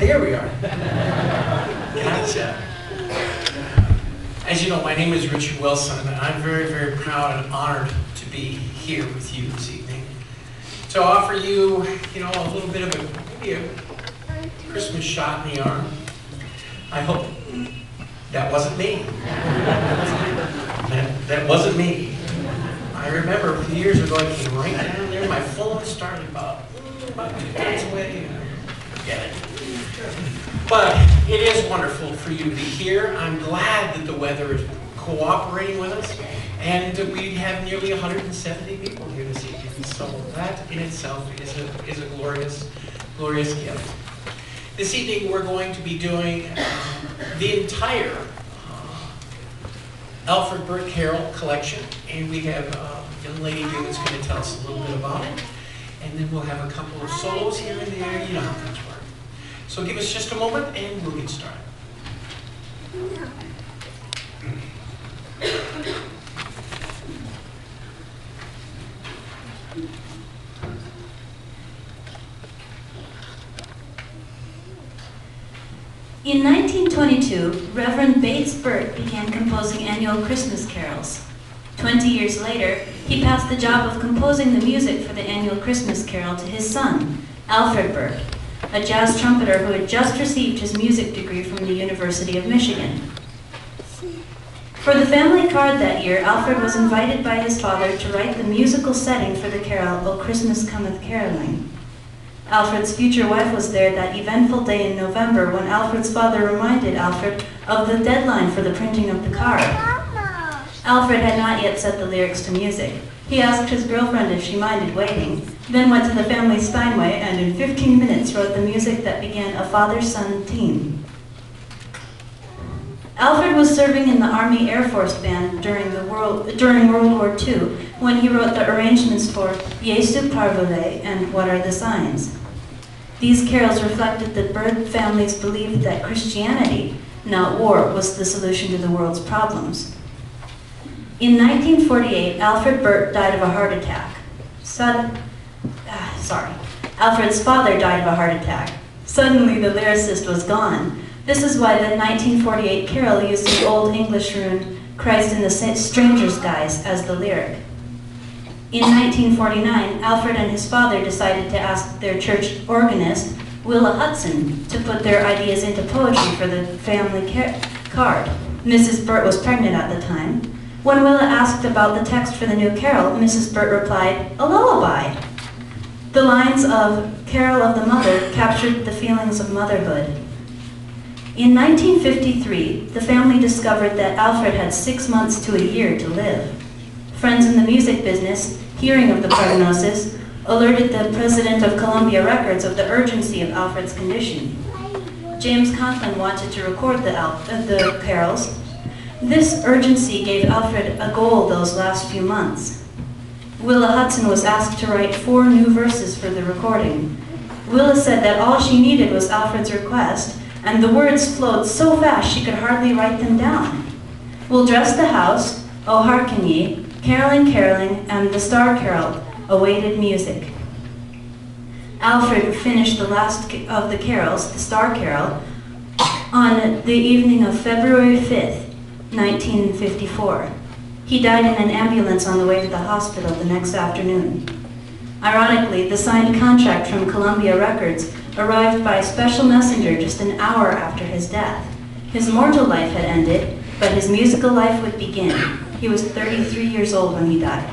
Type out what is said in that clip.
there we are. Gotcha. As you know, my name is Richard Wilson, and I'm very, very proud and honored to be here with you this evening to offer you, a little bit of maybe a Christmas shot in the arm. I hope that wasn't me. That wasn't me. I remember a few years ago, I came right down there, my phone started about 2 minutes away. Forget it. But it is wonderful for you to be here. I'm glad that the weather is cooperating with us, and we have nearly 170 people here this evening. So that in itself is a glorious, glorious gift. This evening we're going to be doing the entire Alfred Burt Carol collection, and we have a young lady here that's going to tell us a little bit about it, and then we'll have a couple of solos here and there. You know how things work. So give us just a moment and we'll get started. In 1922, Reverend Bates Burt began composing annual Christmas carols. 20 years later, he passed the job of composing the music for the annual Christmas carol to his son, Alfred Burt, a jazz trumpeter who had just received his music degree from the University of Michigan. For the family card that year, Alfred was invited by his father to write the musical setting for the carol, O Christmas Cometh Caroling. Alfred's future wife was there that eventful day in November when Alfred's father reminded Alfred of the deadline for the printing of the card. Alfred had not yet set the lyrics to music. He asked his girlfriend if she minded waiting, then went to the family Steinway and in 15 minutes wrote the music that began a father-son theme. Alfred was serving in the Army Air Force Band during World War II when he wrote the arrangements for Jesu Parvole and What Are the Signs. These carols reflected the Burt family's belief that Christianity, not war, was the solution to the world's problems. In 1948, Alfred Burt died of a heart attack. Alfred's father died of a heart attack. Suddenly, the lyricist was gone. This is why the 1948 carol used the Old English rune, Christ in the stranger's guise, as the lyric. In 1949, Alfred and his father decided to ask their church organist, Willa Hudson, to put their ideas into poetry for the family card. Mrs. Burt was pregnant at the time. When Willa asked about the text for the new carol, Mrs. Burt replied, a lullaby. The lines of Carol of the Mother captured the feelings of motherhood. In 1953, the family discovered that Alfred had 6 months to a year to live. Friends in the music business, hearing of the prognosis, alerted the president of Columbia Records of the urgency of Alfred's condition. James Conklin wanted to record the carols. This urgency gave Alfred a goal those last few months. Willa Hudson was asked to write 4 new verses for the recording. Willa said that all she needed was Alfred's request, and the words flowed so fast she could hardly write them down. We'll dress the house, O hearken ye, caroling, caroling, and the star carol, awaited music. Alfred finished the last of the carols, the star carol, on the evening of February 5th, 1954. He died in an ambulance on the way to the hospital the next afternoon. Ironically, the signed contract from Columbia Records arrived by special messenger just an hour after his death. His mortal life had ended, but his musical life would begin. He was 33 years old when he died.